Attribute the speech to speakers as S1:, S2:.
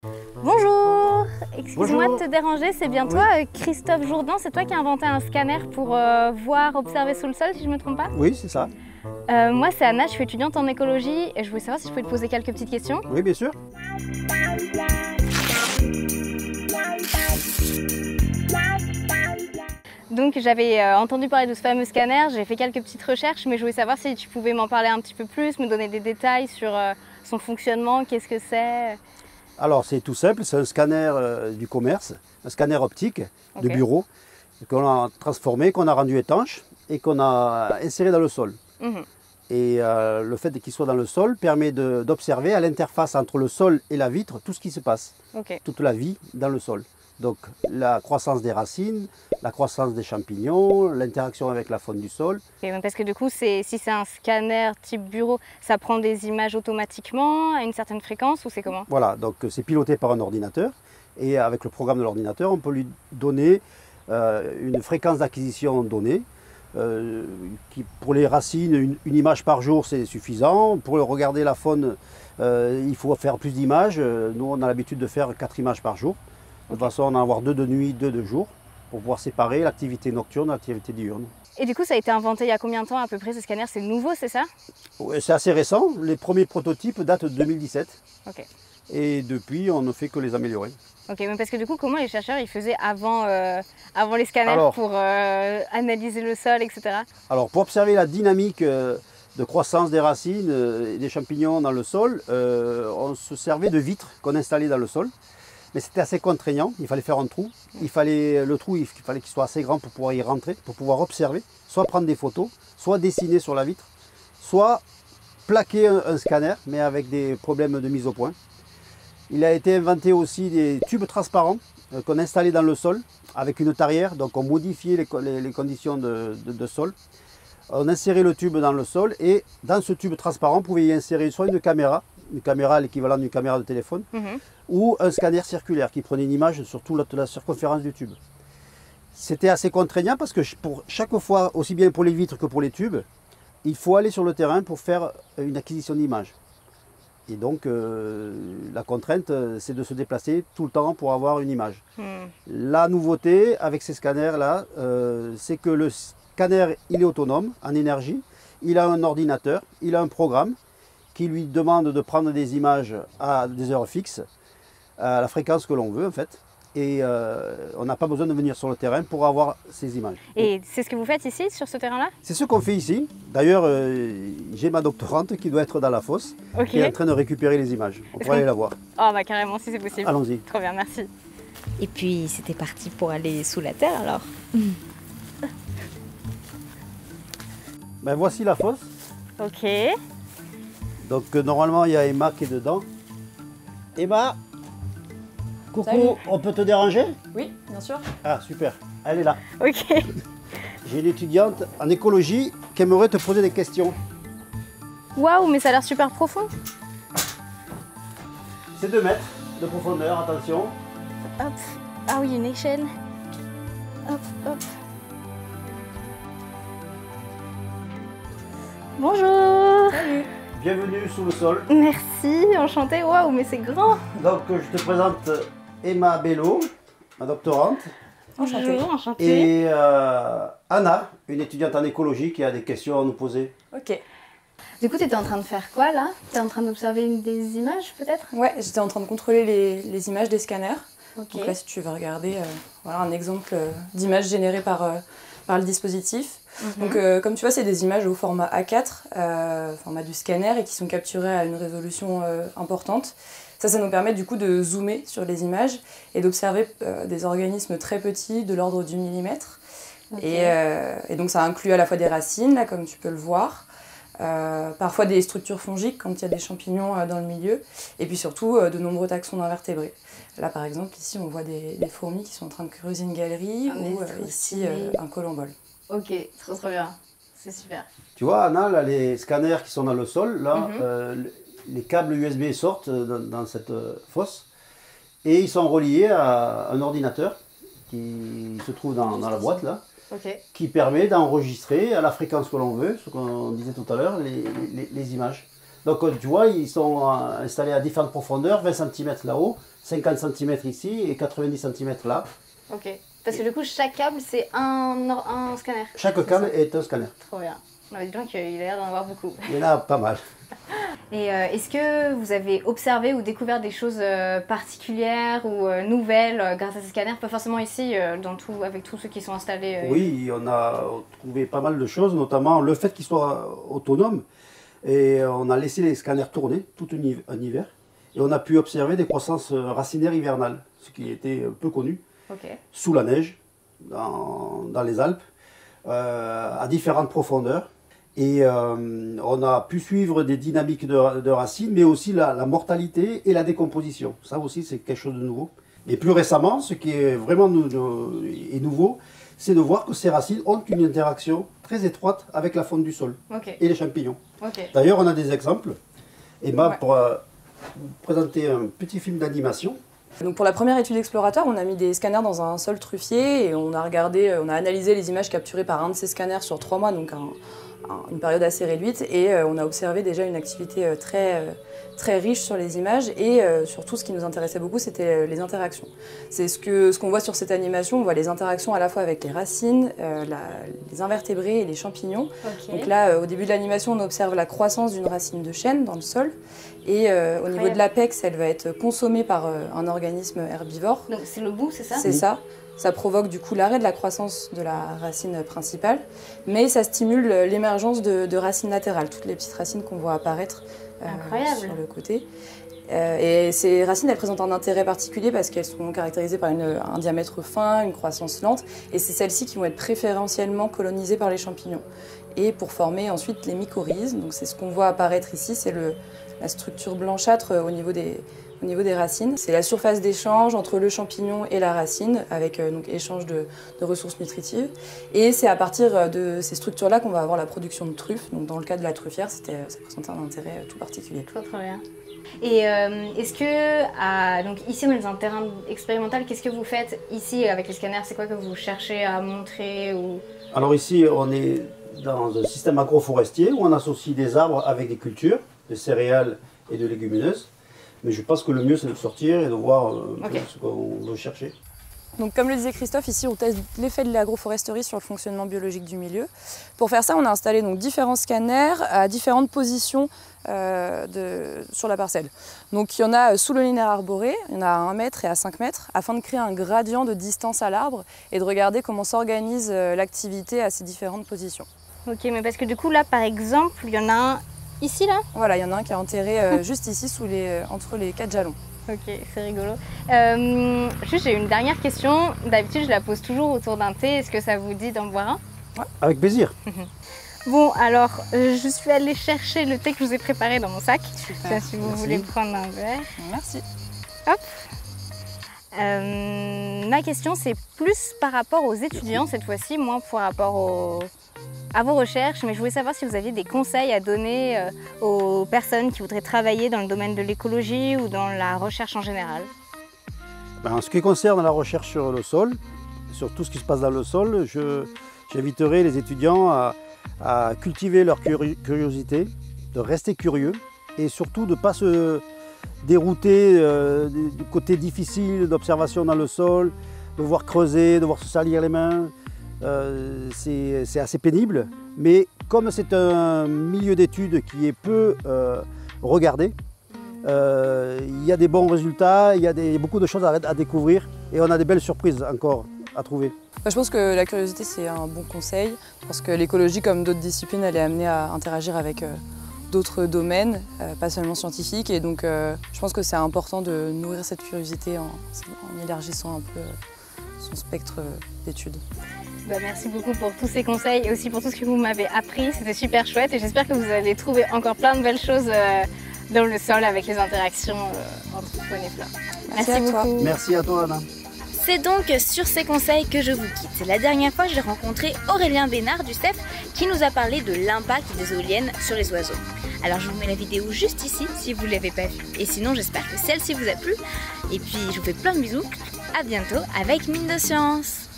S1: Bonjour, excuse-moi de
S2: Bonjour.
S1: te déranger, c'est bien toi, Christophe Jourdan, c'est toi qui as inventé un scanner pour voir, observer sous le sol, si je ne me trompe pas?
S2: Oui, c'est ça.
S1: Moi c'est Anna, je suis étudiante en écologie et je voulais savoir si je pouvais te poser quelques petites questions.
S2: Oui, bien sûr.
S1: Donc j'avais entendu parler de ce fameux scanner, j'ai fait quelques petites recherches, mais je voulais savoir si tu pouvais m'en parler un petit peu plus, me donner des détails sur son fonctionnement, qu'est-ce que c'est?
S2: Alors, c'est tout simple, c'est un scanner du commerce, un scanner optique de
S1: Ok.
S2: bureau qu'on a transformé, qu'on a rendu étanche et qu'on a inséré dans le sol.
S1: Mhm.
S2: Et le fait qu'il soit dans le sol permet d'observer à l'interface entre le sol et la vitre tout ce qui se passe,
S1: Ok.
S2: toute la vie dans le sol. Donc la croissance des racines, la croissance des champignons, l'interaction avec la faune du sol.
S1: Et parce que du coup, si c'est un scanner type bureau, ça prend des images automatiquement à une certaine fréquence ou c'est comment?
S2: Voilà, donc c'est piloté par un ordinateur et avec le programme de l'ordinateur, on peut lui donner une fréquence d'acquisition donnée. Pour les racines, une image par jour, c'est suffisant. Pour regarder la faune, il faut faire plus d'images. Nous, on a l'habitude de faire 4 images par jour. De toute façon, on en a avoir 2 de nuit, 2 de jour, pour pouvoir séparer l'activité nocturne de l'activité diurne.
S1: Et du coup, ça a été inventé il y a combien de temps à peu près ce scanner? C'est nouveau, c'est ça?
S2: Ouais, c'est assez récent. Les premiers prototypes datent de 2017.
S1: Ok.
S2: Et depuis, on ne fait que les améliorer.
S1: Ok, mais parce que du coup, comment les chercheurs ils faisaient avant les scanners
S2: Alors,
S1: pour analyser le sol, etc.
S2: Alors, pour observer la dynamique de croissance des racines et des champignons dans le sol, on se servait de vitres qu'on installait dans le sol. Mais c'était assez contraignant, il fallait faire un trou. Il fallait qu'il soit assez grand pour pouvoir y rentrer, pour pouvoir observer, soit prendre des photos, soit dessiner sur la vitre, soit plaquer un scanner, mais avec des problèmes de mise au point. Il a été inventé aussi des tubes transparents qu'on installait dans le sol avec une tarière, donc on modifiait les conditions de sol. On insérait le tube dans le sol et dans ce tube transparent, on pouvait y insérer soit une caméra à l'équivalent d'une caméra de téléphone, ou un scanner circulaire qui prenait une image sur toute la circonférence du tube. C'était assez contraignant parce que pour chaque fois, aussi bien pour les vitres que pour les tubes, il faut aller sur le terrain pour faire une acquisition d'image. Et donc, la contrainte, c'est de se déplacer tout le temps pour avoir une image. La nouveauté avec ces scanners-là, c'est que le scanner, il est autonome en énergie. Il a un ordinateur, il a un programme qui lui demande de prendre des images à des heures fixes, à la fréquence que l'on veut en fait. Et on n'a pas besoin de venir sur le terrain pour avoir ces images.
S1: Et c'est ce que vous faites ici, sur ce terrain-là?
S2: C'est ce qu'on fait ici. D'ailleurs, j'ai ma doctorante qui doit être dans la fosse, qui est en train de récupérer les images. On pourrait aller la voir.
S1: Oh bah carrément, si c'est possible.
S2: Allons-y.
S1: Trop bien, merci.
S3: Et puis c'était parti pour aller sous la terre alors.
S2: Ben, voici la fosse.
S1: Ok.
S2: Donc normalement il y a Emma qui est dedans. Emma, coucou,
S4: Salut.
S2: on peut te déranger?
S4: Oui, bien sûr.
S2: Ah super, elle est là.
S1: Ok.
S2: J'ai une étudiante en écologie qui aimerait te poser des questions.
S1: Waouh, mais ça a l'air super profond.
S2: C'est 2 mètres de profondeur, attention.
S1: Hop. Ah oui, une échelle. Hop, hop. Bonjour.
S4: Salut.
S2: Bienvenue sous le sol.
S1: Merci, enchantée. Waouh, mais c'est grand.
S2: Donc je te présente Emma Bello, ma doctorante,
S4: Enchantée.
S1: Bonjour, enchantée.
S2: et Anna, une étudiante en écologie qui a des questions à nous poser.
S4: Ok.
S1: Du coup, tu étais en train de faire quoi là? Tu es en train d'observer des images peut-être?
S4: Ouais, j'étais en train de contrôler les images des scanners.
S1: Ok.
S4: Donc là, si tu veux regarder, voilà un exemple d'image générée par le dispositif. Donc comme tu vois, c'est des images au format A4, format du scanner, et qui sont capturées à une résolution importante. Ça nous permet du coup de zoomer sur les images et d'observer des organismes très petits, de l'ordre du millimètre.
S1: Ok.
S4: Et donc ça inclut à la fois des racines, là, comme tu peux le voir, parfois des structures fongiques quand il y a des champignons dans le milieu, et puis surtout de nombreux taxons d'invertébrés. Là par exemple, ici on voit des fourmis qui sont en train de creuser une galerie, ou ici un colombole.
S1: Ok, trop bien. C'est super.
S2: Tu vois Anna, là, les scanners qui sont dans le sol, là, les câbles USB sortent dans cette fosse et ils sont reliés à un ordinateur qui se trouve dans la boîte là.
S1: Ok.
S2: Qui permet d'enregistrer à la fréquence que l'on veut, ce qu'on disait tout à l'heure, les images. Donc tu vois, ils sont installés à différentes profondeurs, 20 cm là-haut, 50 cm ici et 90 cm là.
S1: Ok. Parce que du coup, chaque câble, c'est un scanner.
S2: Chaque câble est un scanner.
S1: Trop bien. Non, dis donc, il a l'air d'en avoir beaucoup.
S2: Il y en a pas mal.
S1: Et est-ce que vous avez observé ou découvert des choses particulières ou nouvelles grâce à ces scanners? Pas forcément ici, avec tous ceux qui sont installés.
S2: Oui, on a trouvé pas mal de choses, notamment le fait qu'ils soient autonomes. Et on a laissé les scanners tourner tout un hiver. Et on a pu observer des croissances racinaires hivernales, ce qui était peu connu, sous la neige, dans les Alpes, à différentes profondeurs. Et on a pu suivre des dynamiques de racines, mais aussi la mortalité et la décomposition. Ça aussi, c'est quelque chose de nouveau. Et plus récemment, ce qui est vraiment nouveau, c'est de voir que ces racines ont une interaction très étroite avec la faune du sol et les champignons. D'ailleurs, on a des exemples. Emma pourra vous présenter un petit film d'animation.
S4: Donc pour la première étude exploratoire, on a mis des scanners dans un sol truffier et on a analysé les images capturées par un de ces scanners sur 3 mois, donc une période assez réduite, et on a observé déjà une activité très riche sur les images, et surtout ce qui nous intéressait beaucoup, c'était les interactions. C'est ce qu'on voit sur cette animation. On voit les interactions à la fois avec les racines, les invertébrés et les champignons. Donc là, au début de l'animation, on observe la croissance d'une racine de chêne dans le sol, et au niveau de l'apex, elle va être consommée par un organisme herbivore.
S1: Donc c'est le bout, c'est ça?
S4: C'est ça. Ça provoque du coup l'arrêt de la croissance de la racine principale, mais ça stimule l'émergence de racines latérales, toutes les petites racines qu'on voit apparaître sur le côté. Et ces racines, elles présentent un intérêt particulier parce qu'elles sont caractérisées par un diamètre fin, une croissance lente, et c'est celles-ci qui vont être préférentiellement colonisées par les champignons. Et pour former ensuite les mycorhizes, donc c'est ce qu'on voit apparaître ici, c'est la structure blanchâtre au niveau des racines. C'est la surface d'échange entre le champignon et la racine, avec donc échange de ressources nutritives. Et c'est à partir de ces structures-là qu'on va avoir la production de truffes. Donc dans le cas de la truffière, ça présentait un intérêt tout particulier.
S1: Très bien. Et est-ce que, donc ici on est dans un terrain expérimental, qu'est-ce que vous faites ici avec les scanners? C'est quoi que vous cherchez à montrer ou...
S2: Alors ici, on est dans un système agroforestier où on associe des arbres avec des cultures, des céréales et de légumineuses. Mais je pense que le mieux, c'est de sortir et de voir un peu ce qu'on veut chercher.
S4: Donc, comme le disait Christophe, ici on teste l'effet de l'agroforesterie sur le fonctionnement biologique du milieu. Pour faire ça, on a installé donc différents scanners à différentes positions sur la parcelle. Donc il y en a sous le linéaire arboré, il y en a à 1 mètre et à 5 mètres, afin de créer un gradient de distance à l'arbre et de regarder comment s'organise l'activité à ces différentes positions.
S1: Ok, mais parce que du coup là, par exemple, il y en a un ici là?
S4: Voilà, il y en a un qui est enterré juste ici entre les 4 jalons.
S1: Ok, c'est rigolo. Juste, j'ai une dernière question. D'habitude, je la pose toujours autour d'un thé. Est-ce que ça vous dit d'en boire un?
S2: Ouais, avec plaisir.
S1: Bon, alors, je suis allée chercher le thé que je vous ai préparé dans mon sac. Super, si vous voulez prendre un verre.
S4: Merci.
S1: Hop. Ma question, c'est plus par rapport aux étudiants cette fois-ci, moins par rapport à vos recherches, mais je voulais savoir si vous aviez des conseils à donner aux personnes qui voudraient travailler dans le domaine de l'écologie ou dans la recherche en général.
S2: En ce qui concerne la recherche sur le sol, sur tout ce qui se passe dans le sol, j'inviterai les étudiants à cultiver leur curiosité, de rester curieux et surtout de ne pas se dérouter du côté difficile d'observation dans le sol, de devoir creuser, de devoir se salir les mains. C'est assez pénible, mais comme c'est un milieu d'études qui est peu regardé, il y a des bons résultats, il y a beaucoup de choses à découvrir et on a des belles surprises encore à trouver.
S4: Je pense que la curiosité c'est un bon conseil, parce que l'écologie, comme d'autres disciplines, elle est amenée à interagir avec d'autres domaines, pas seulement scientifiques, et donc je pense que c'est important de nourrir cette curiosité en élargissant un peu son spectre d'études.
S1: Merci beaucoup pour tous ces conseils et aussi pour tout ce que vous m'avez appris. C'était super chouette et j'espère que vous allez trouver encore plein de belles choses dans le sol avec les interactions entre faune et flore. Merci beaucoup.
S2: Merci à toi, Anna.
S3: C'est donc sur ces conseils que je vous quitte. La dernière fois, j'ai rencontré Aurélien Bénard du CEF qui nous a parlé de l'impact des éoliennes sur les oiseaux. Alors je vous mets la vidéo juste ici si vous ne l'avez pas vue. Et sinon, j'espère que celle-ci vous a plu. Et puis, je vous fais plein de bisous. À bientôt avec Mine de Science.